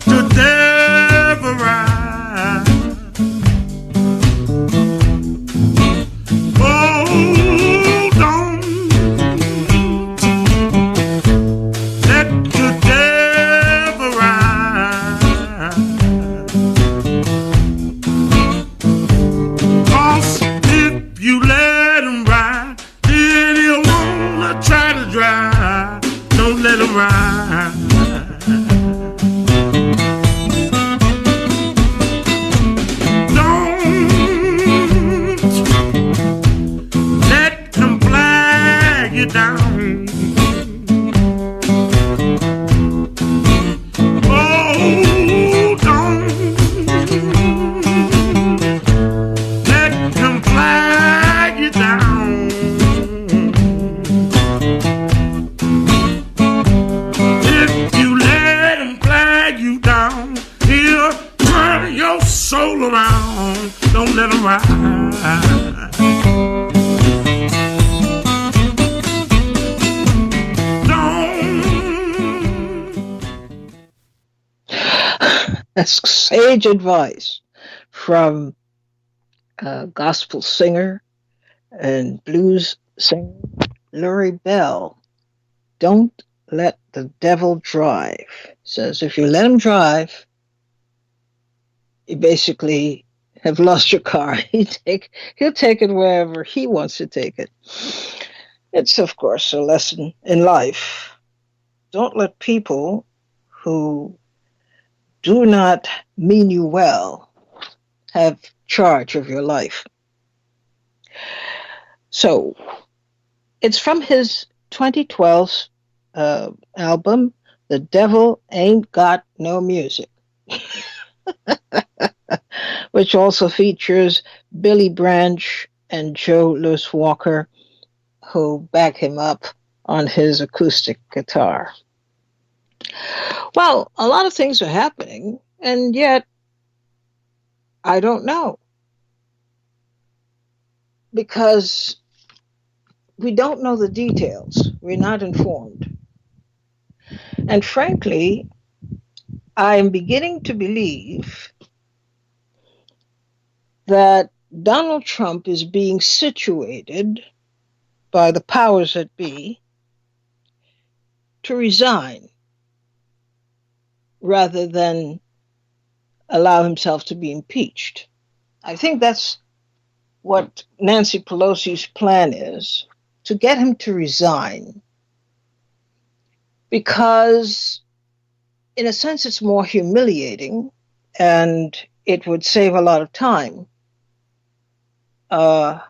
to terrorize. Oh, don't let the devil rise. 'Cause if you let him ride, then he'll wanna try to drive. Don't let him ride. Down. Oh, don't let them flag you down. If you let him flag you down, he'll turn your soul around. Don't let him ride. That's sage advice from a gospel singer and blues singer Lori Bell. Don't let the devil drive. Says if you let him drive, you basically have lost your car. He'll take it wherever he wants to take it. It's, of course, a lesson in life. Don't let people who do not mean you well have charge of your life. So it's from his 2012 album, The Devil Ain't Got No Music, which also features Billy Branch and Joe Louis Walker, who back him up on his acoustic guitar. Well, a lot of things are happening, and yet I don't know. Because we don't know the details. We're not informed. And frankly, I am beginning to believe that Donald Trump is being situated by the powers that be to resign rather than allow himself to be impeached. I think that's what Nancy Pelosi's plan is, to get him to resign, because in a sense it's more humiliating and it would save a lot of time. There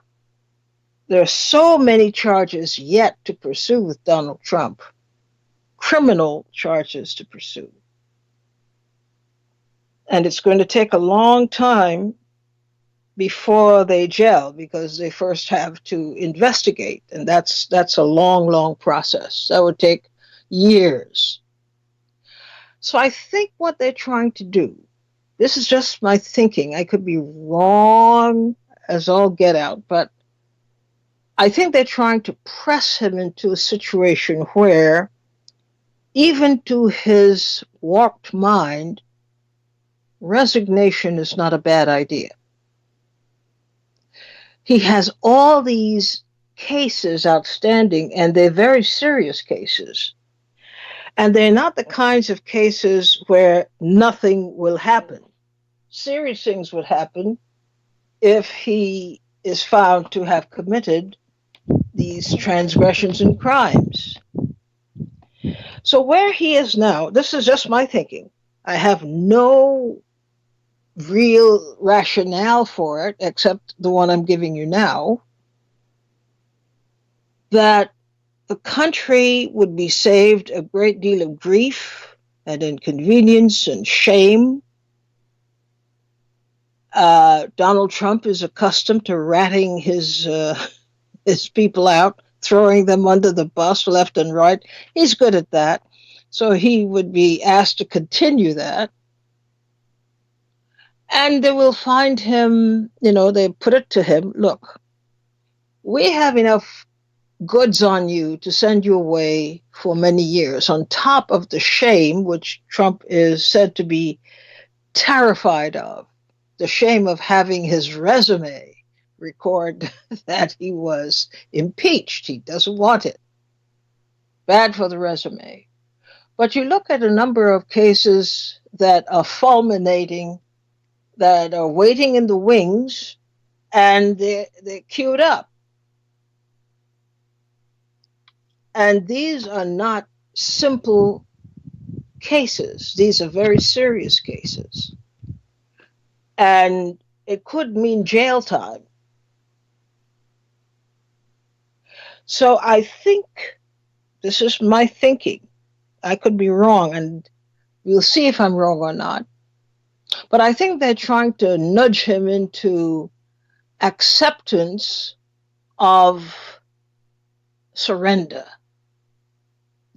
are so many charges yet to pursue with Donald Trump, criminal charges to pursue. And it's going to take a long time before they gel, because they first have to investigate, and that's a long process. That would take years. So I think what they're trying to do, this is just my thinking, I could be wrong as all get out, but I think they're trying to press him into a situation where, even to his warped mind, resignation is not a bad idea. He has all these cases outstanding, and they're very serious cases. And they're not the kinds of cases where nothing will happen. Serious things would happen if he is found to have committed these transgressions and crimes. So where he is now, this is just my thinking. I have no real rationale for it, except the one I'm giving you now, that the country would be saved a great deal of grief and inconvenience and shame. Donald Trump is accustomed to ratting his people out, throwing them under the bus left and right. He's good at that. So he would be asked to continue that. And they will find him, they put it to him, look, we have enough goods on you to send you away for many years, on top of the shame, which Trump is said to be terrified of, the shame of having his resume record that he was impeached. He doesn't want it. Bad for the resume. But you look at a number of cases that are fulminating, that are waiting in the wings, and they're queued up. And these are not simple cases. These are very serious cases. And it could mean jail time. So I think, this is my thinking, I could be wrong, and we'll see if I'm wrong or not. But I think they're trying to nudge him into acceptance of surrender.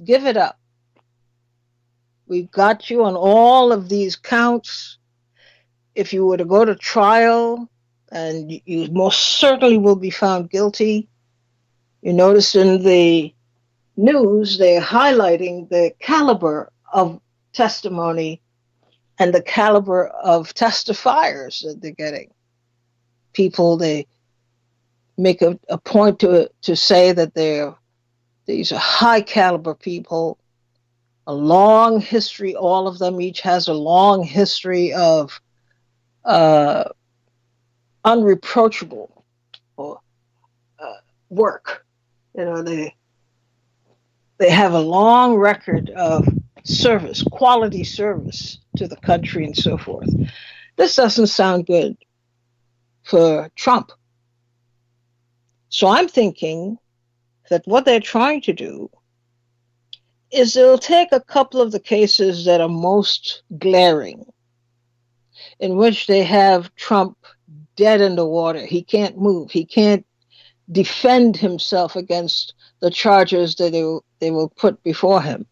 Give it up. We've got you on all of these counts. If you were to go to trial, and you most certainly will be found guilty. You notice in the news, they're highlighting the caliber of testimony and the caliber of testifiers that they're getting. People, they make a point to say that these are high caliber people, a long history, all of them each has a long history of unreproachable work. You know, they have a long record of service, quality service to the country and so forth. This doesn't sound good for Trump. So I'm thinking that what they're trying to do is they'll take a couple of the cases that are most glaring, in which they have Trump dead in the water. He can't move. He can't defend himself against the charges that they will put before him.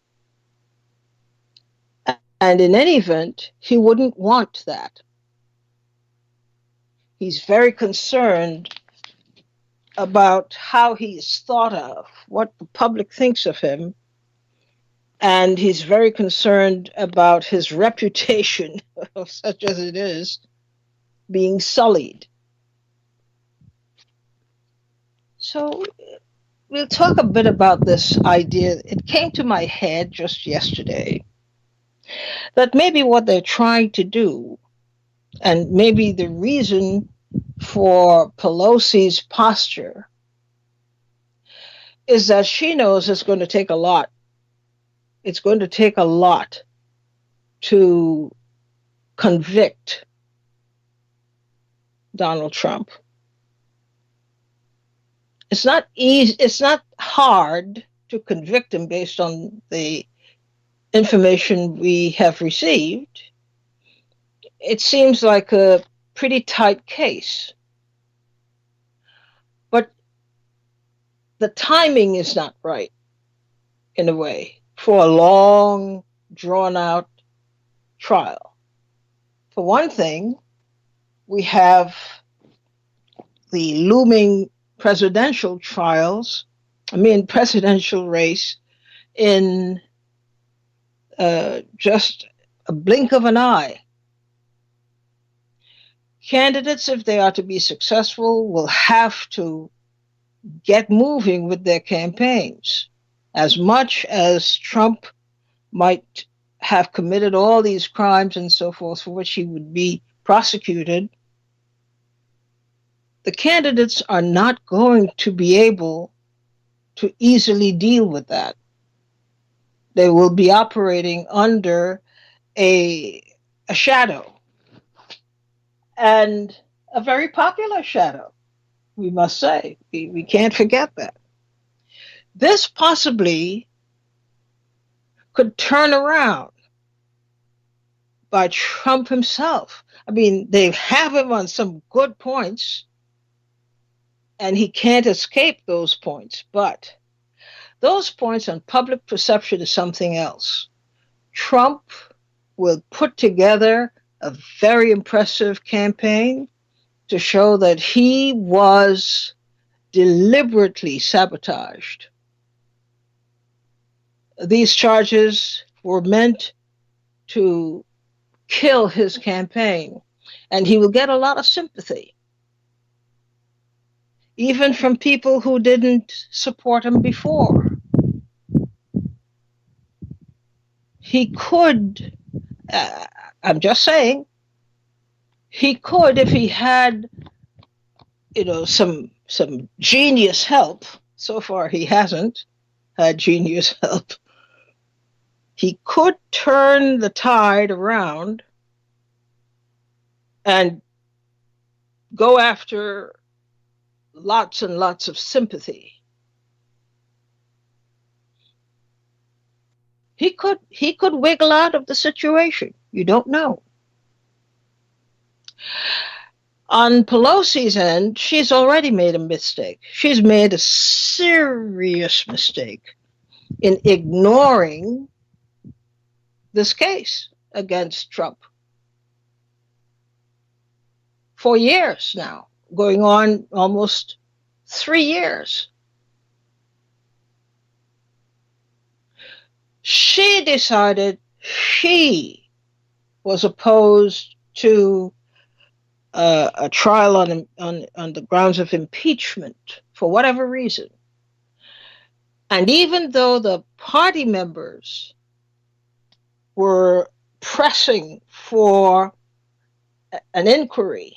And in any event, he wouldn't want that. He's very concerned about how he's thought of, what the public thinks of him, and he's very concerned about his reputation, such as it is, being sullied. So we'll talk a bit about this idea. It came to my head just yesterday that maybe what they're trying to do, and maybe the reason for Pelosi's posture, is that she knows it's going to take a lot. It's going to take a lot to convict Donald Trump. It's not easy. It's not hard to convict him based on the information we have received. It seems like a pretty tight case. But the timing is not right, in a way, for a long, drawn-out trial. For one thing, we have the looming presidential race in just a blink of an eye. Candidates, if they are to be successful, will have to get moving with their campaigns. As much as Trump might have committed all these crimes and so forth for which he would be prosecuted, the candidates are not going to be able to easily deal with that. They will be operating under a shadow, and a very popular shadow, we must say. We can't forget that. This possibly could turn around by Trump himself. I mean, they have him on some good points, and he can't escape those points. But those points on public perception is something else. Trump will put together a very impressive campaign to show that he was deliberately sabotaged. These charges were meant to kill his campaign, and he will get a lot of sympathy, even from people who didn't support him before. He could, I'm just saying, he could, if he had, some genius help. So far, he hasn't had genius help. He could turn the tide around and go after lots and lots of sympathy. He could wiggle out of the situation. You don't know. On Pelosi's end, she's already made a mistake. She's made a serious mistake in ignoring this case against Trump for years now, going on almost 3 years. She decided she was opposed to a trial on the grounds of impeachment for whatever reason. And even though the party members were pressing for an inquiry,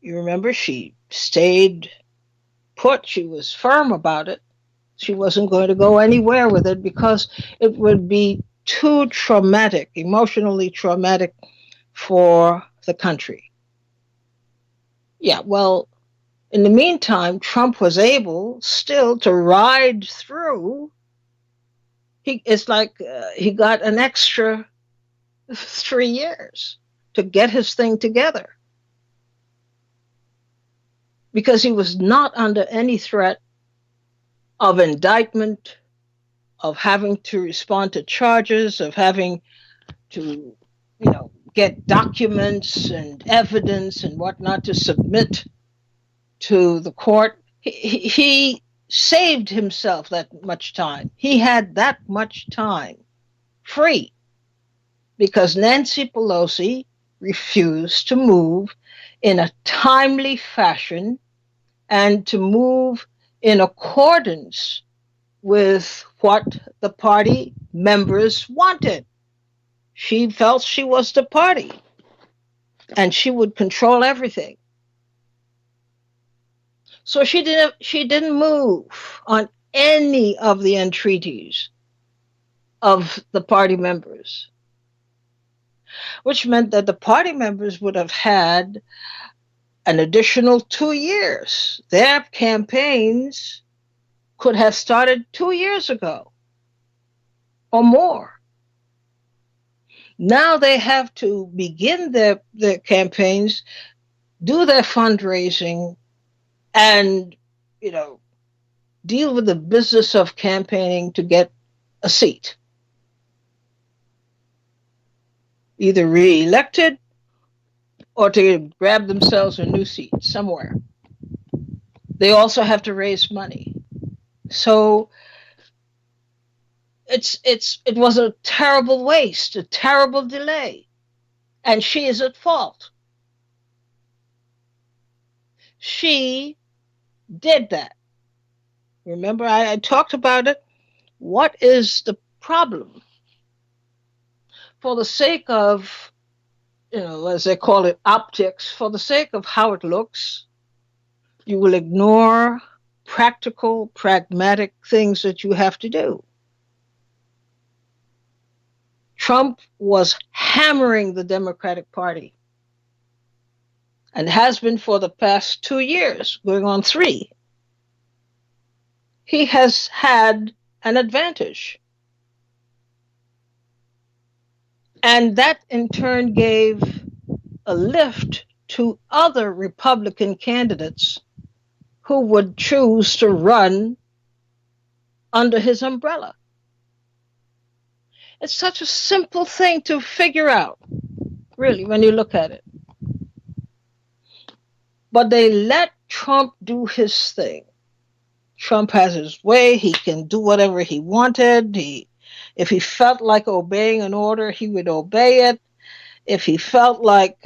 you remember she stayed put. She was firm about it. She wasn't going to go anywhere with it because it would be too traumatic, emotionally traumatic for the country. Yeah, well, in the meantime, Trump was able still to ride through. It's like he got an extra 3 years to get his thing together because he was not under any threat of indictment, of having to respond to charges, of having to, get documents and evidence and whatnot to submit to the court. He saved himself that much time. He had that much time free because Nancy Pelosi refused to move in a timely fashion and to move in accordance with what the party members wanted. She felt she was the party and she would control everything. So she didn't move on any of the entreaties of the party members, which meant that the party members would have had an additional 2 years. Their campaigns could have started 2 years ago or more. Now they have to begin their campaigns, do their fundraising, and, deal with the business of campaigning to get a seat. Either re-elected or to grab themselves a new seat somewhere. They also have to raise money. So it was a terrible waste, a terrible delay. And she is at fault. She did that. Remember, I talked about it. What is the problem? For the sake of, as they call it, optics, for the sake of how it looks, you will ignore practical, pragmatic things that you have to do. Trump was hammering the Democratic Party and has been for the past 2 years, going on 3. He has had an advantage. And that in turn gave a lift to other Republican candidates who would choose to run under his umbrella. It's such a simple thing to figure out, really, when you look at it. But they let Trump do his thing. Trump has his way. He can do whatever he wanted. If he felt like obeying an order, he would obey it. If he felt like,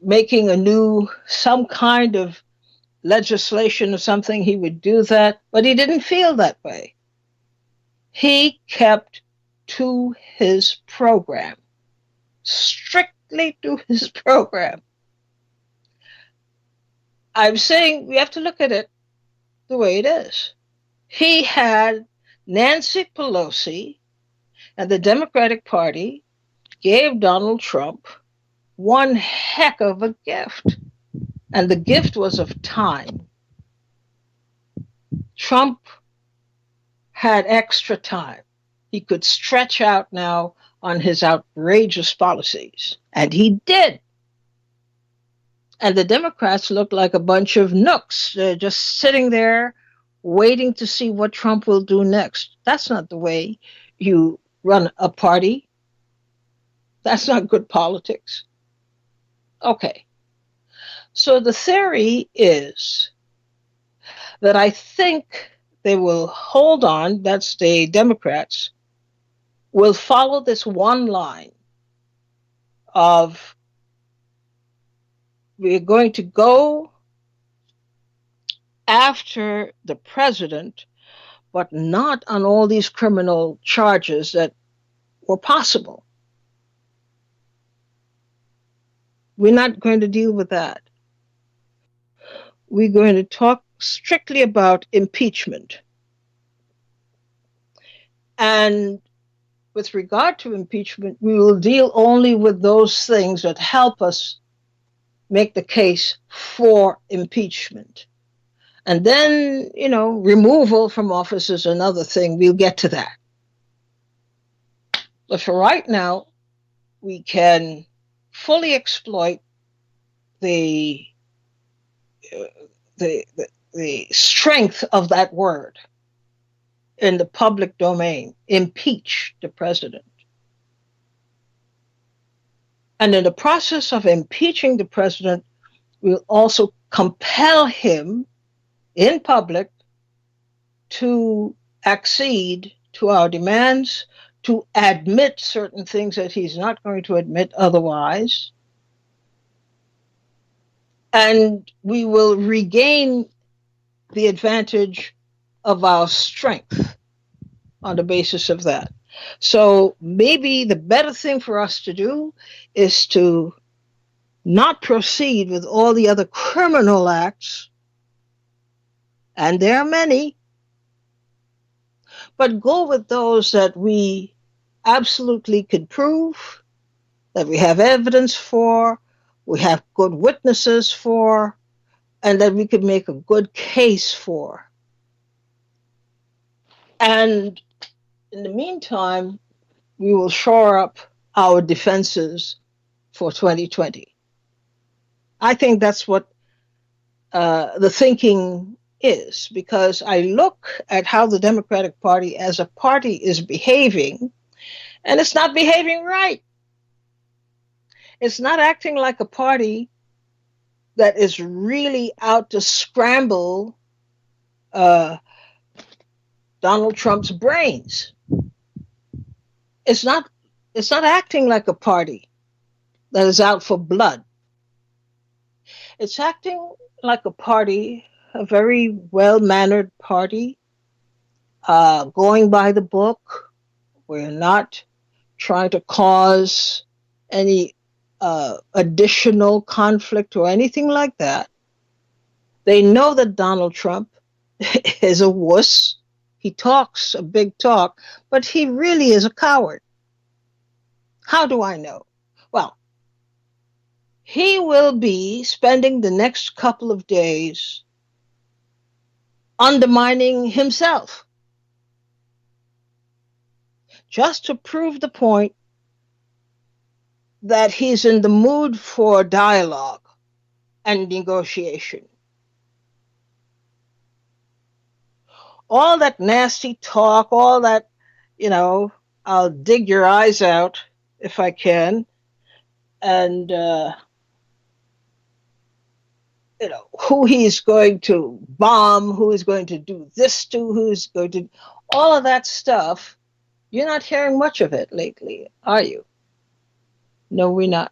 making some kind of legislation or something, he would do that. But he didn't feel that way. He kept to his program, strictly to his program. I'm saying we have to look at it the way it is. He had Nancy Pelosi and the Democratic Party gave Donald Trump one heck of a gift. And the gift was of time. Trump had extra time. He could stretch out now on his outrageous policies. And he did. And the Democrats looked like a bunch of nooks, just sitting there waiting to see what Trump will do next. That's not the way you run a party. That's not good politics. Okay. So the theory is that I think they will hold on, that's the Democrats, will follow this one line of we're going to go after the president, but not on all these criminal charges that were possible. We're not going to deal with that. We're going to talk strictly about impeachment. And with regard to impeachment, we will deal only with those things that help us make the case for impeachment. And then, removal from office is another thing. We'll get to that. But for right now, we can fully exploit the strength of that word in the public domain. Impeach the president. And in the process of impeaching the president, we'll also compel him in public to accede to our demands, to admit certain things that he's not going to admit otherwise. And we will regain the advantage of our strength on the basis of that. So maybe the better thing for us to do is to not proceed with all the other criminal acts, and there are many, but go with those that we absolutely could prove, that we have evidence for, we have good witnesses for, and that we could make a good case for. And in the meantime, we will shore up our defenses for 2020. I think that's what the thinking is, because I look at how the Democratic Party as a party is behaving, and it's not behaving right. It's not acting like a party that is really out to scramble Donald Trump's brains. It's not acting like a party that is out for blood. It's acting like a party, a very well-mannered party, going by the book. We're not trying to cause any additional conflict or anything like that. They know that Donald Trump is a wuss. He talks a big talk, but he really is a coward. How do I know? Well, he will be spending the next couple of days undermining himself, just to prove the point that he's in the mood for dialogue and negotiation. All that nasty talk, all that, I'll dig your eyes out if I can. And who he's going to bomb, who he's going to do this to, who's going to, all of that stuff. You're not hearing much of it lately, are you? No, we're not.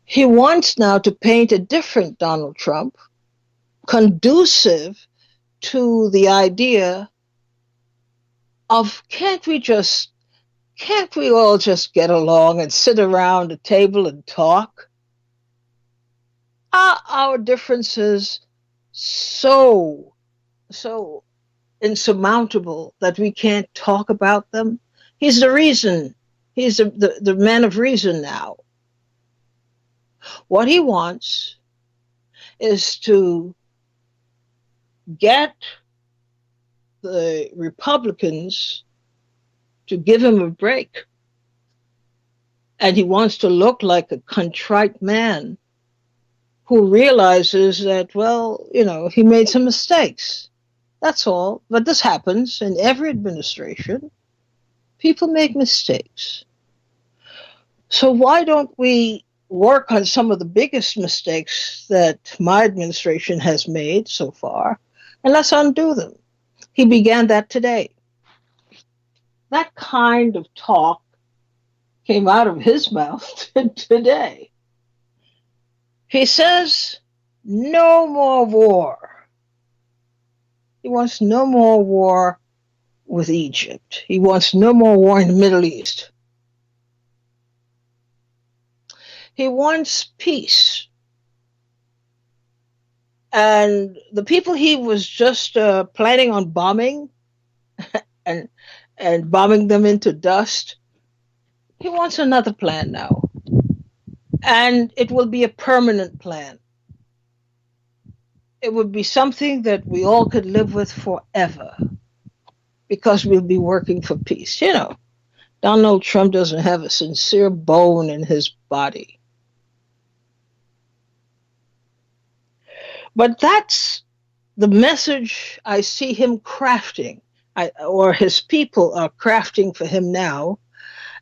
He wants now to paint a different Donald Trump, conducive to the idea of can't we all just get along and sit around a table and talk? Are our differences so insurmountable that we can't talk about them? He's the reason. He's the man of reason now. What he wants is to get the Republicans to give him a break. And he wants to look like a contrite man who realizes that, well, he made some mistakes. That's all. But this happens in every administration. People make mistakes. So why don't we work on some of the biggest mistakes that my administration has made so far, and let's undo them? He began that today. That kind of talk came out of his mouth today. He says, no more war. He wants no more war with Egypt. He wants no more war in the Middle East. He wants peace. And the people he was just planning on bombing and bombing them into dust, he wants another plan now. And it will be a permanent plan. It would be something that we all could live with forever because we'll be working for peace. Donald Trump doesn't have a sincere bone in his body. But that's the message I see him crafting, or his people are crafting for him now,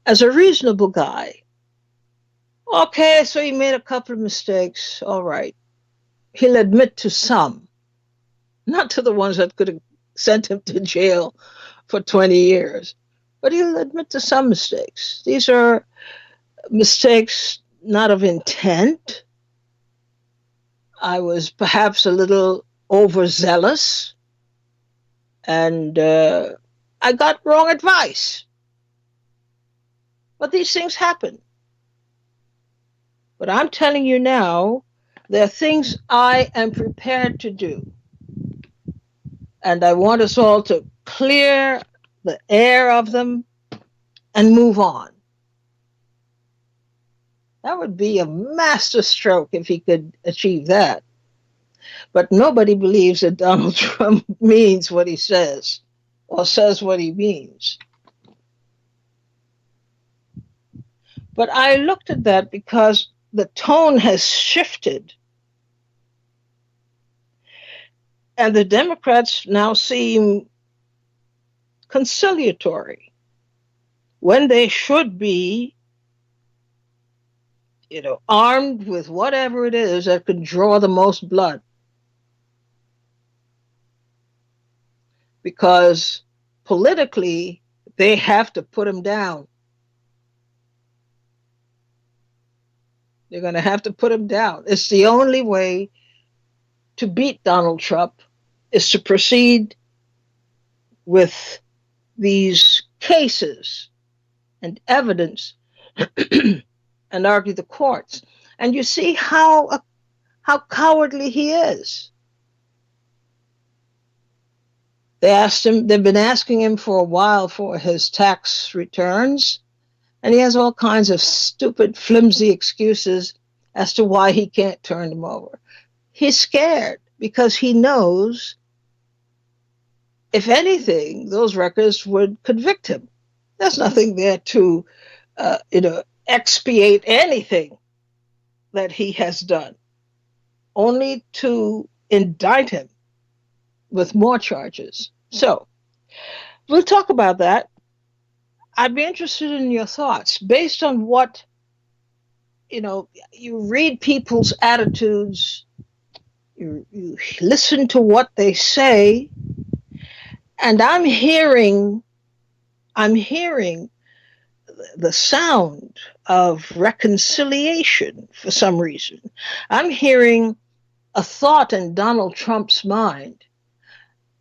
as a reasonable guy. Okay, so he made a couple of mistakes. All right. He'll admit to some, not to the ones that could have sent him to jail for 20 years, but he'll admit to some mistakes. These are mistakes not of intent. I was perhaps a little overzealous, and I got wrong advice. But these things happen. But I'm telling you now, there are things I am prepared to do. And I want us all to clear the air of them and move on. That would be a master stroke if he could achieve that. But nobody believes that Donald Trump means what he says or says what he means. But I looked at that because the tone has shifted. And the Democrats now seem conciliatory when they should be, armed with whatever it is that could draw the most blood. Because politically, they have to put him down. They're going to have to put him down. It's the only way to beat Donald Trump is to proceed with these cases and evidence and argue the courts. And you see how cowardly he is. They've been asking him for a while for his tax returns, and he has all kinds of stupid, flimsy excuses as to why he can't turn them over. He's scared because he knows, if anything, those records would convict him. There's nothing there to, expiate anything that he has done, only to indict him with more charges. So we'll talk about that. I'd be interested in your thoughts based on what you read people's attitudes, you listen to what they say, and I'm hearing the sound of reconciliation for some reason. I'm hearing a thought in Donald Trump's mind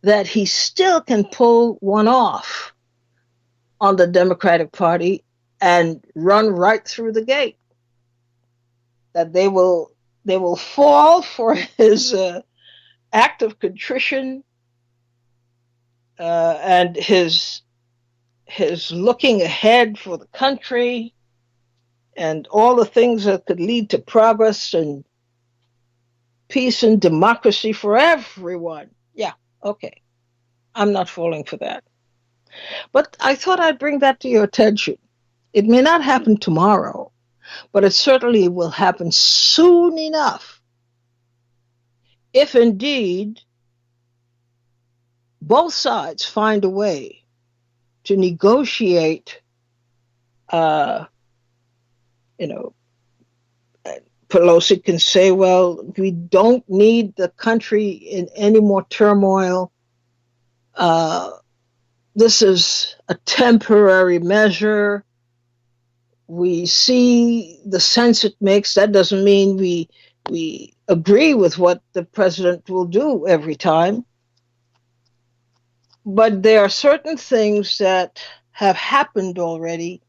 that he still can pull one off on the Democratic Party and run right through the gate. That they will fall for his act of contrition and his looking ahead for the country and all the things that could lead to progress and peace and democracy for everyone. Yeah, okay. I'm not falling for that. But I thought I'd bring that to your attention. It may not happen tomorrow, but it certainly will happen soon enough if indeed both sides find a way to negotiate, uh, you know, Pelosi can say, well, we don't need the country in any more turmoil. Uh, this is a temporary measure. We see the sense it makes. That doesn't mean we agree with what the president will do every time. But there are certain things that have happened already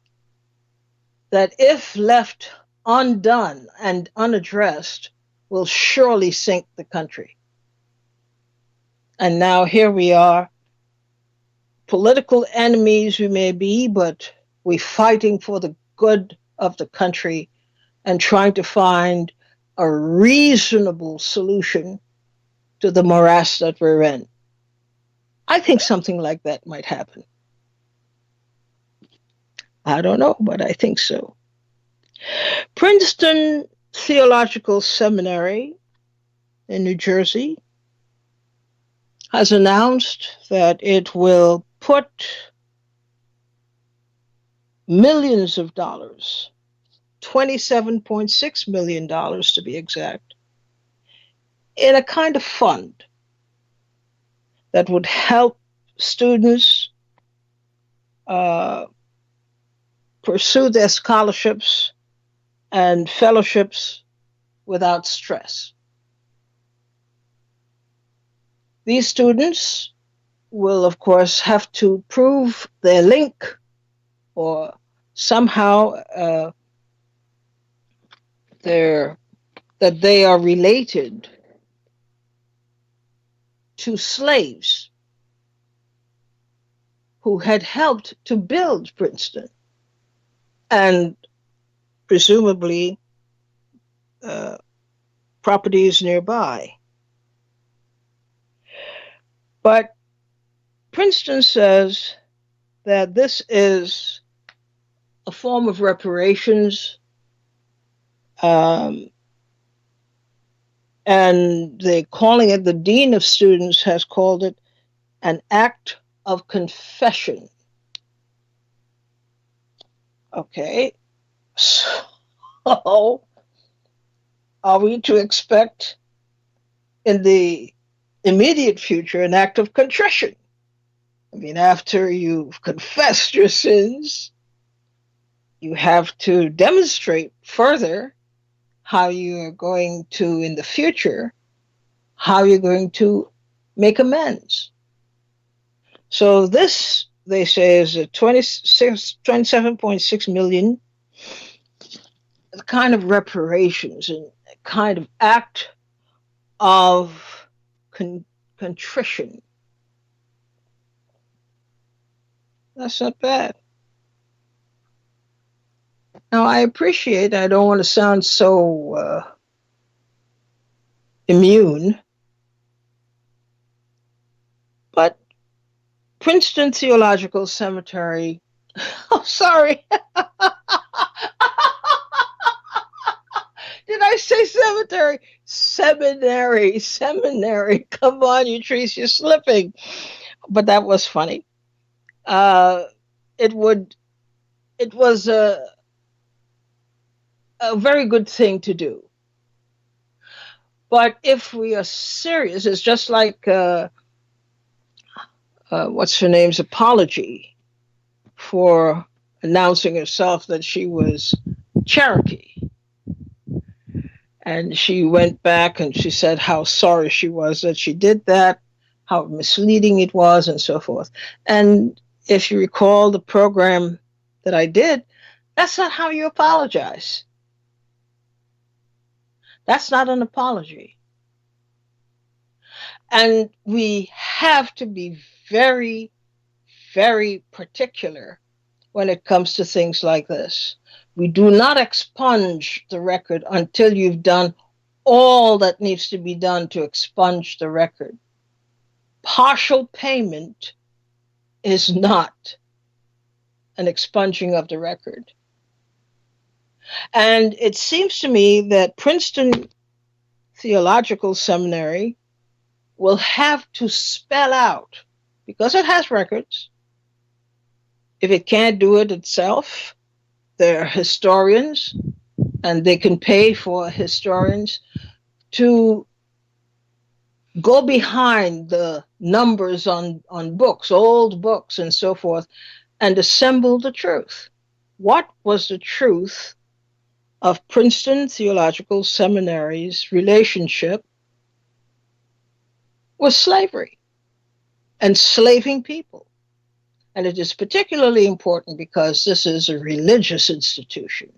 that, if left undone and unaddressed, will surely sink the country. And now here we are, political enemies we may be, but we're fighting for the good of the country and trying to find a reasonable solution to the morass that we're in. I think something like that might happen. I don't know, but I think so. Princeton Theological Seminary in New Jersey has announced that it will put millions of dollars, $27.6 million to be exact, in a kind of fund that would help students pursue their scholarships and fellowships without stress. These students will, of course, have to prove their link or somehow that they are related to slaves who had helped to build Princeton and presumably properties nearby. But Princeton says that this is a form of reparations, and they're calling it, the dean of students has called it, an act of confession. Okay, so are we to expect in the immediate future an act of contrition? I mean, after you've confessed your sins, you have to demonstrate further how you are going to, in the future, how you're going to make amends. So this, they say, is a 27.6 million kind of reparations and a kind of act of contrition. That's not bad. Now, I don't want to sound so immune, but Princeton Theological Cemetery, oh, sorry. Did I say cemetery? Seminary. Come on, you trees, you're slipping. But that was funny. It was a very good thing to do. But if we are serious, it's just like what's her name's apology for announcing herself that she was Cherokee. And she went back and she said how sorry she was that she did that, how misleading it was, and so forth. And if you recall the program that I did, that's not how you apologize. That's not an apology. And we have to be very, very particular when it comes to things like this. We do not expunge the record until you've done all that needs to be done to expunge the record. Partial payment is not an expunging of the record. And it seems to me that Princeton Theological Seminary will have to spell out, because it has records, if it can't do it itself, there are historians, and they can pay for historians to go behind the numbers on books, old books and so forth, and assemble the truth. What was the truth of Princeton Theological Seminary's relationship with slavery, enslaving people? And it is particularly important because this is a religious institution.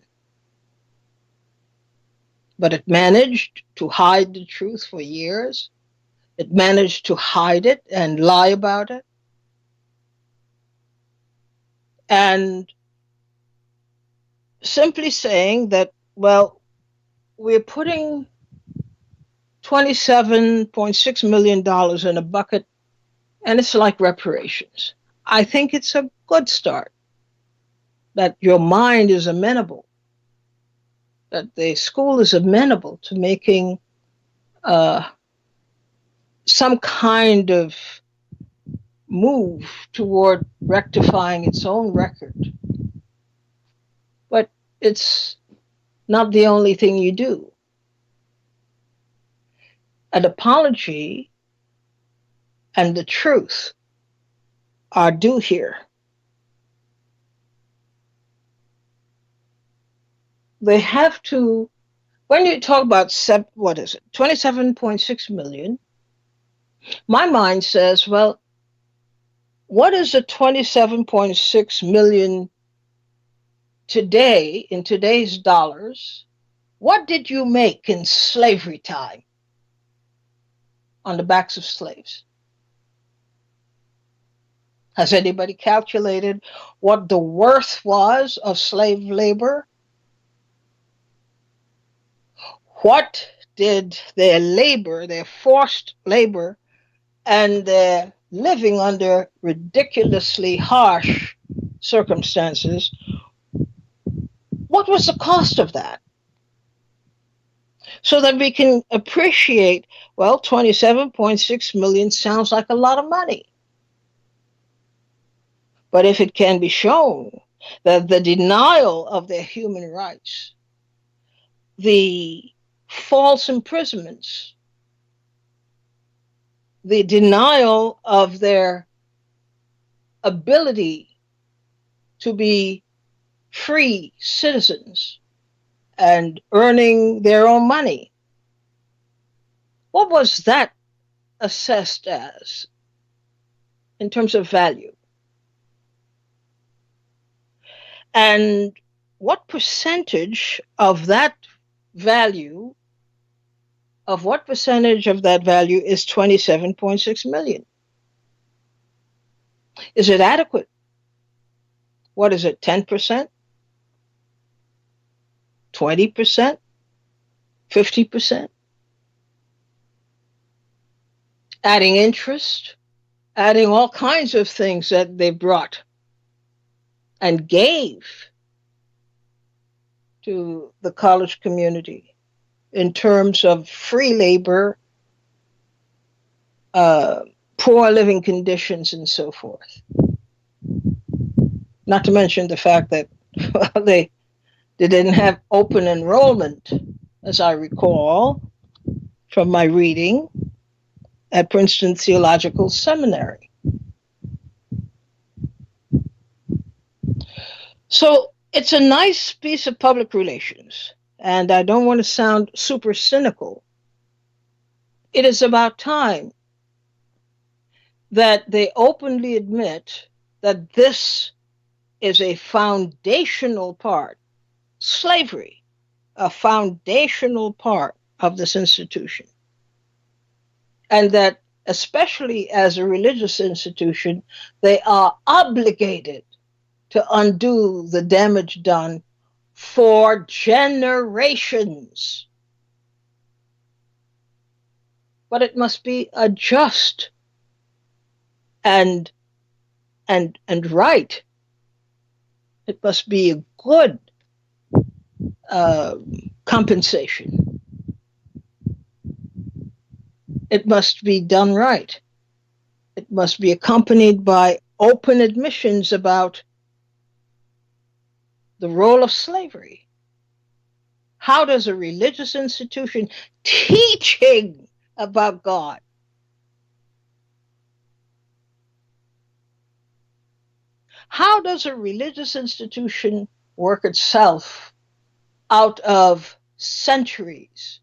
But it managed to hide the truth for years. It managed to hide it and lie about it. And simply saying that, well, we're putting $27.6 million in a bucket, and it's like reparations. I think it's a good start, that your mind is amenable, that the school is amenable to making some kind of move toward rectifying its own record. But it's not the only thing you do. An apology and the truth are due here. They have to, when you talk about, what is it, 27.6 million, my mind says, well, what is the 27.6 million today, in today's dollars? What did you make in slavery time on the backs of slaves? Has anybody calculated what the worth was of slave labor? What did their labor, their forced labor, and their living under ridiculously harsh circumstances, what was the cost of that? So that we can appreciate, well, 27.6 million sounds like a lot of money. But if it can be shown that the denial of their human rights, the false imprisonments, the denial of their ability to be free citizens and earning their own money, what was that assessed as in terms of value? And what percentage of that value, is 27.6 million? Is it adequate? What is it, 10%? 20%? 50%? Adding interest, adding all kinds of things that they brought and gave to the college community in terms of free labor, poor living conditions, and so forth. Not to mention the fact that They didn't have open enrollment, as I recall from my reading at Princeton Theological Seminary. So it's a nice piece of public relations, and I don't want to sound super cynical. It is about time that they openly admit that this is a foundational part, slavery, a foundational part of this institution. And that, especially as a religious institution, they are obligated to undo the damage done for generations. But it must be a just and right. It must be a good compensation. It must be done right. It must be accompanied by open admissions about the role of slavery. How does a religious institution teaching about God how does a religious institution work itself out of centuries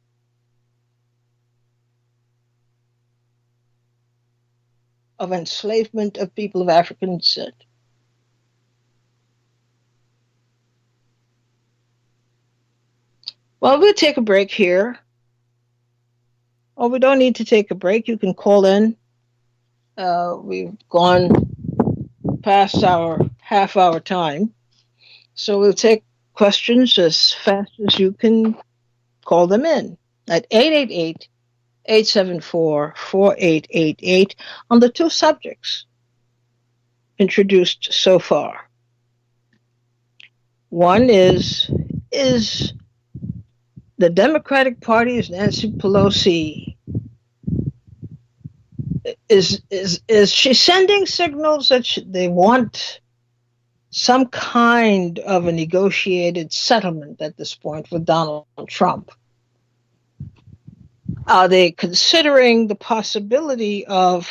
of enslavement of people of African descent? Well, we'll take a break here. Oh, we don't need to take a break. You can call in. We've gone past our half-hour time. So we'll take questions as fast as you can call them in at 888-874-4888 on the two subjects introduced so far. One is the Democratic Party, is Nancy Pelosi, is she sending signals that they want some kind of a negotiated settlement at this point with Donald Trump? Are they considering the possibility of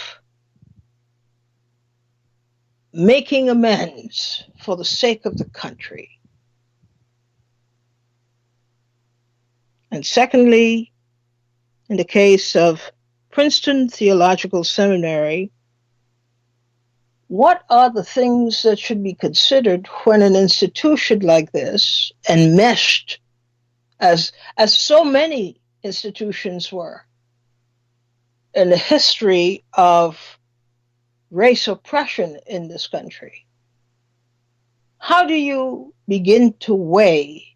making amends for the sake of the country? And secondly, in the case of Princeton Theological Seminary, what are the things that should be considered when an institution like this, enmeshed as so many institutions were in the history of race oppression in this country? How do you begin to weigh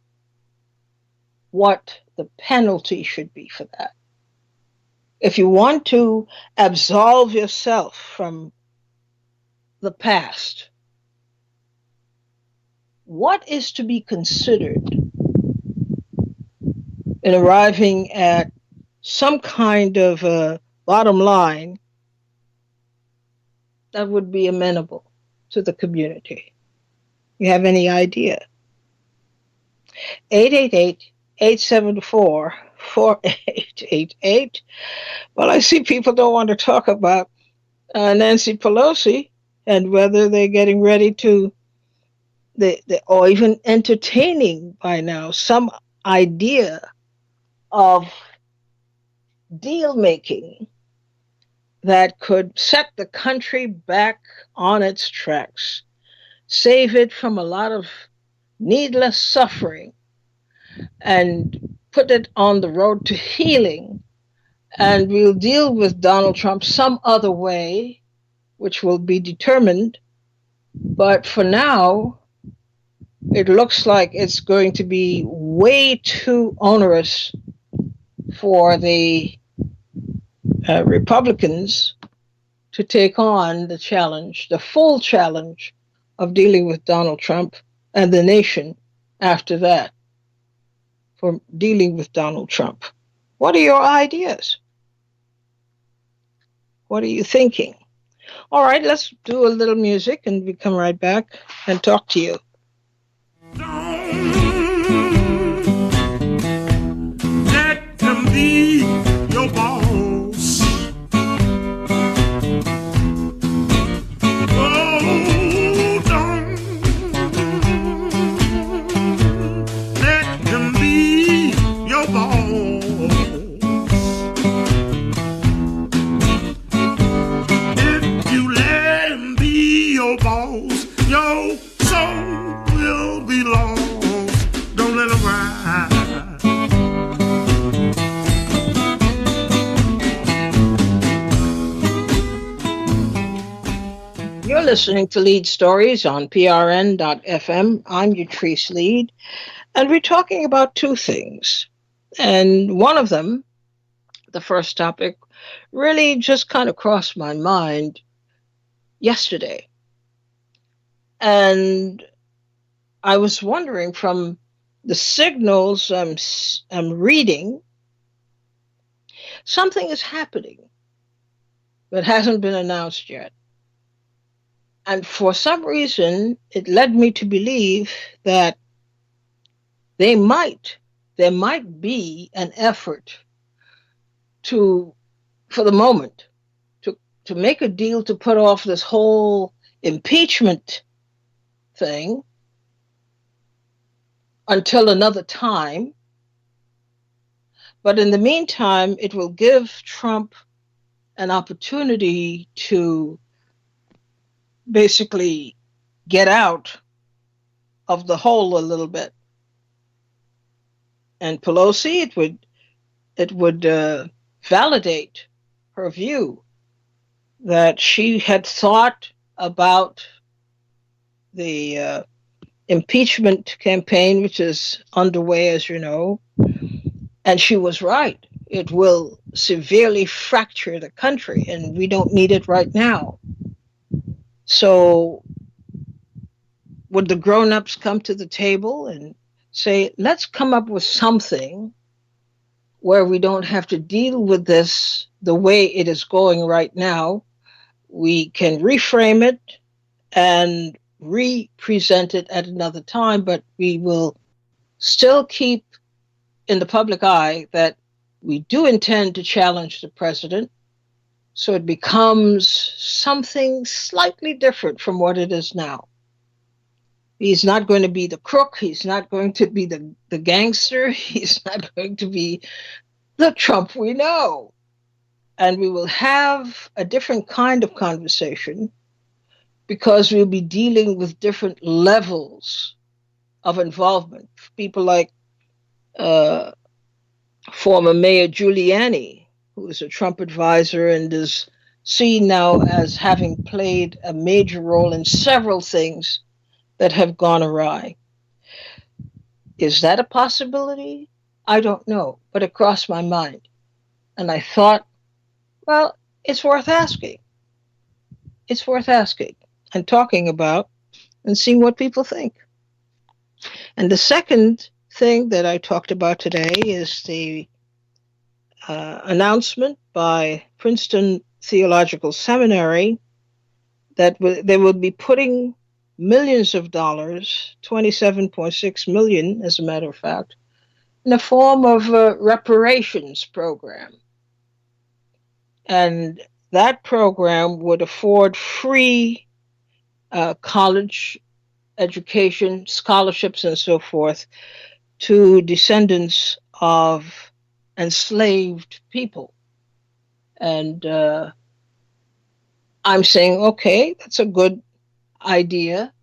what the penalty should be for that? If you want to absolve yourself from the past, what is to be considered in arriving at some kind of a bottom line that would be amenable to the community? You have any idea? 888-874-4888. Well, I see people don't want to talk about Nancy Pelosi and whether they're getting ready to, or even entertaining by now, some idea of deal making that could set the country back on its tracks, save it from a lot of needless suffering, and put it on the road to healing. And we'll deal with Donald Trump some other way, which will be determined. But for now, it looks like it's going to be way too onerous for the Republicans to take on the challenge, the full challenge of dealing with Donald Trump and the nation after that for dealing with Donald Trump. What are your ideas? What are you thinking? All right, let's do a little music and we come right back and talk to you. Don't listening to Leid Stories on PRN.FM. I'm Utrice Leid, and we're talking about two things. And one of them, the first topic, really just kind of crossed my mind yesterday. And I was wondering from the signals I'm reading, something is happening that hasn't been announced yet. And for some reason, it led me to believe that they might, there might be an effort to, for the moment, to make a deal to put off this whole impeachment thing until another time. But in the meantime, it will give Trump an opportunity to basically get out of the hole a little bit. And Pelosi, it would validate her view that she had thought about the impeachment campaign, which is underway, as you know, and she was right. It will severely fracture the country, and we don't need it right now. So would the grown-ups come to the table and say, let's come up with something where we don't have to deal with this the way it is going right now? We can reframe it and re-present it at another time, but we will still keep in the public eye that we do intend to challenge the president, so it becomes something slightly different from what it is now. He's not going to be the crook. He's not going to be the gangster. He's not going to be the Trump we know. And we will have a different kind of conversation because we'll be dealing with different levels of involvement. People like former Mayor Giuliani, who is a Trump advisor and is seen now as having played a major role in several things that have gone awry. Is that a possibility? I don't know, but it crossed my mind. And I thought, well, it's worth asking. It's worth asking and talking about and seeing what people think. And the second thing that I talked about today is the announcement by Princeton Theological Seminary that they will be putting millions of dollars, 27.6 million, as a matter of fact, in the form of a reparations program. And that program would afford free college education, scholarships, and so forth to descendants of enslaved people. And I'm saying, okay, that's a good idea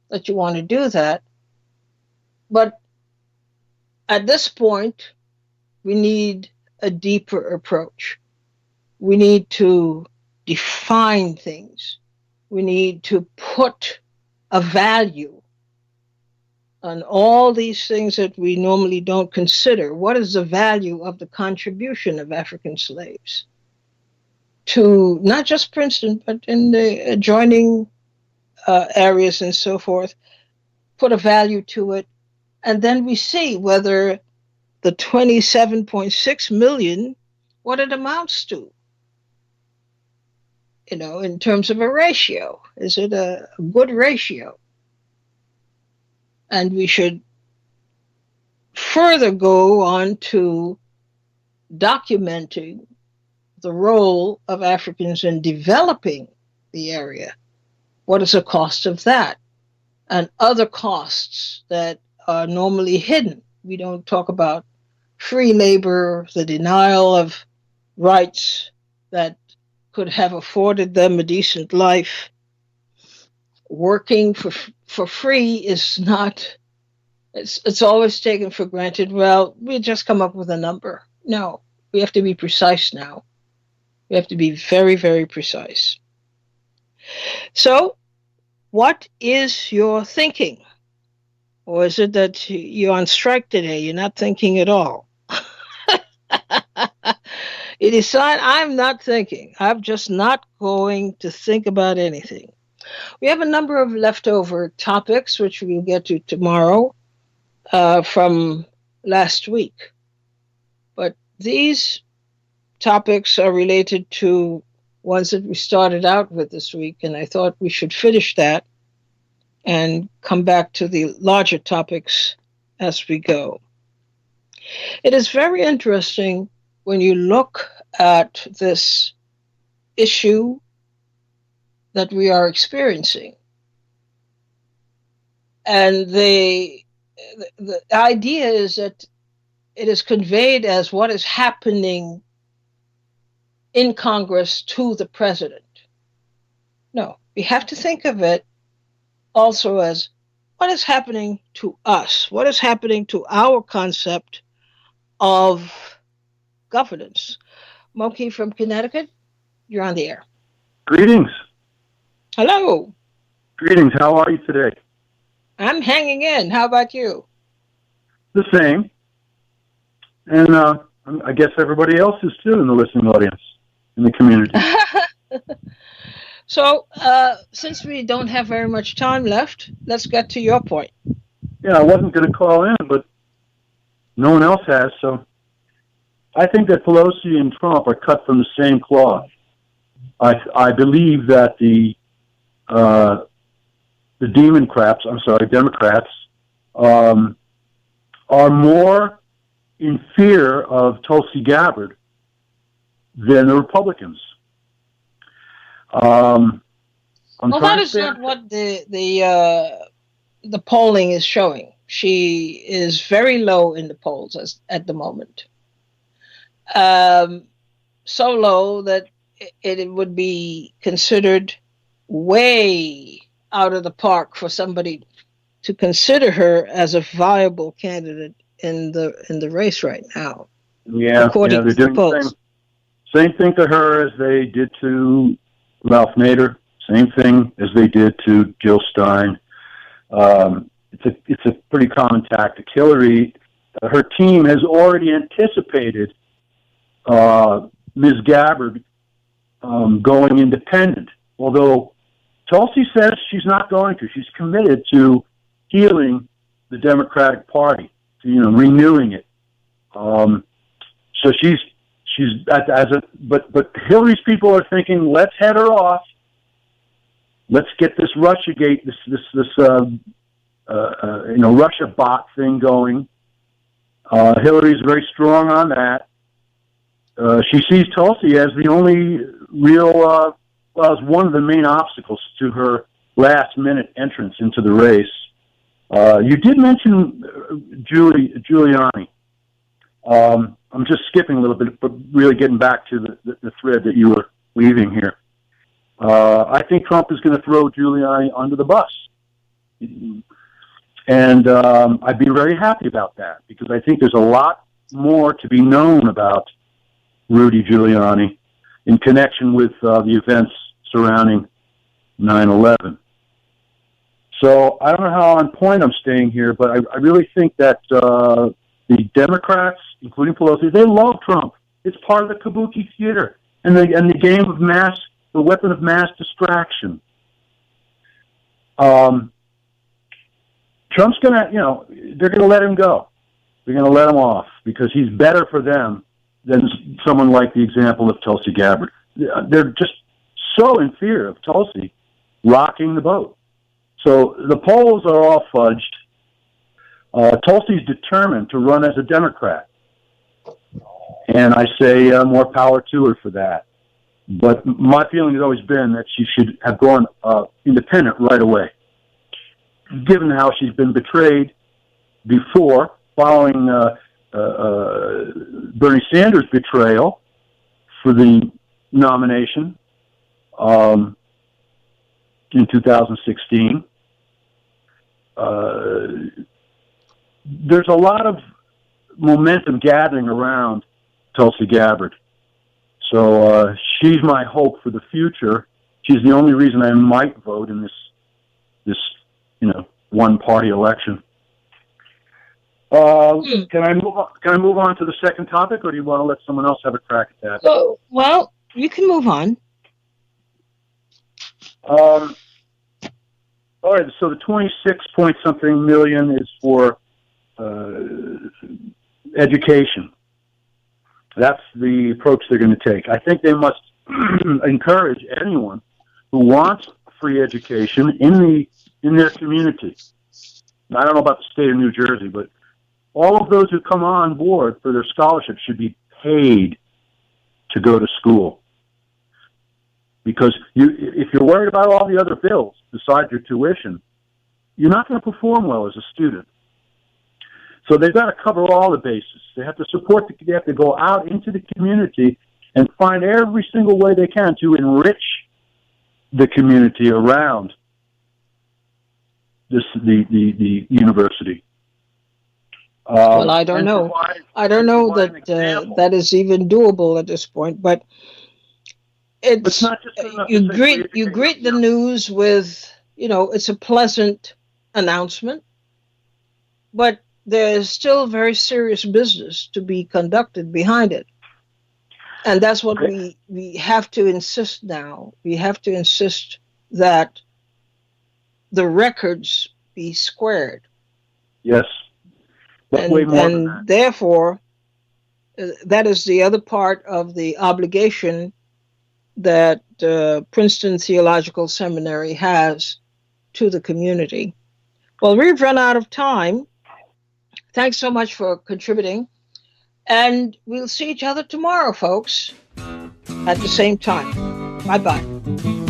that you want to do that. But at this point, we need a deeper approach. We need to define things. We need to put a value on all these things that we normally don't consider. What is the value of the contribution of African slaves to not just Princeton, but in the adjoining areas and so forth? Put a value to it. And then we see whether the 27.6 million, what it amounts to. You know, in terms of a ratio. Is it a good ratio? And we should further go on to documenting the role of Africans in developing the area. What is the cost of that? And other costs that are normally hidden. We don't talk about free labor, the denial of rights that could have afforded them a decent life. Working for free is not, it's always taken for granted. Well, we just come up with a number. No, we have to be precise now. We have to be very, very precise. So What is your thinking? Or is it that you're on strike today? You're not thinking at all. You decide, I'm not thinking. I'm just not going to think about anything. We have a number of leftover topics, which we'll get to tomorrow, from last week. But these topics are related to ones that we started out with this week, and I thought we should finish that and come back to the larger topics as we go. It is very interesting when you look at this issue that we are experiencing. And the idea is that it is conveyed as what is happening in Congress to the president. No, we have to think of it also as what is happening to us, what is happening to our concept of governance. Moki from Connecticut, you're on the air. Greetings. Hello. Greetings. How are you today? I'm hanging in. How about you? The same. And I guess everybody else is too in the listening audience, in the community. So, since we don't have very much time left, let's get to your point. Yeah, I wasn't going to call in, but no one else has. So I think that Pelosi and Trump are cut from the same cloth. I believe that the Democrats, are more in fear of Tulsi Gabbard than the Republicans. Well, that is not what the polling is showing. She is very low in the polls at the moment. So low that it would be considered way out of the park for somebody to consider her as a viable candidate in the race right now. Yeah, they're doing the same thing to her as they did to Ralph Nader. Same thing as they did to Jill Stein. It's a pretty common tactic. Hillary, her team has already anticipated Ms. Gabbard going independent. Although Tulsi says she's not going to. She's committed to healing the Democratic Party, to, renewing it. So she's but Hillary's people are thinking, let's head her off. Let's get this Russiagate, Russia bot thing going. Hillary's very strong on that. She sees Tulsi as the only real, as one of the main obstacles to her last-minute entrance into the race. You did mention Giuliani. I'm just skipping a little bit, but really getting back to the thread that you were weaving here. I think Trump is going to throw Giuliani under the bus. And I'd be very happy about that, because I think there's a lot more to be known about Rudy Giuliani in connection with the events surrounding 9/11. So I don't know how on point I'm staying here, but I really think that the Democrats, including Pelosi, they love Trump. It's part of the kabuki theater and the game of the weapon of mass distraction. Trump's gonna, they're gonna let him go. They're gonna let him off because he's better for them than someone like the example of Tulsi Gabbard. They're just so in fear of Tulsi rocking the boat. So the polls are all fudged. Tulsi's determined to run as a Democrat. And I say more power to her for that. But my feeling has always been that she should have gone independent right away. Given how she's been betrayed before, following Bernie Sanders' betrayal for the nomination in 2016. There's a lot of momentum gathering around Tulsi Gabbard. So she's my hope for the future. She's the only reason I might vote in this this, one-party election. Can I move on? Can I move on to the second topic, or do you want to let someone else have a crack at that? So, well, you can move on. All right. So the 26-point-something million is for education. That's the approach they're going to take. I think they must encourage anyone who wants free education in their community. I don't know about the state of New Jersey, but all of those who come on board for their scholarship should be paid to go to school. Because if you're worried about all the other bills besides your tuition, you're not going to perform well as a student. So they've got to cover all the bases. They have to they have to go out into the community and find every single way they can to enrich the community around the university. Well, I don't know. I don't know that that is even doable at this point. But it's not just enough you greet the news with, it's a pleasant announcement, but there's still very serious business to be conducted behind it. And that's what we have to insist now. We have to insist that the records be squared. Yes. But way more than that. Therefore, that is the other part of the obligation that Princeton Theological Seminary has to the community. Well, we've run out of time. Thanks so much for contributing. And we'll see each other tomorrow, folks, at the same time. Bye-bye.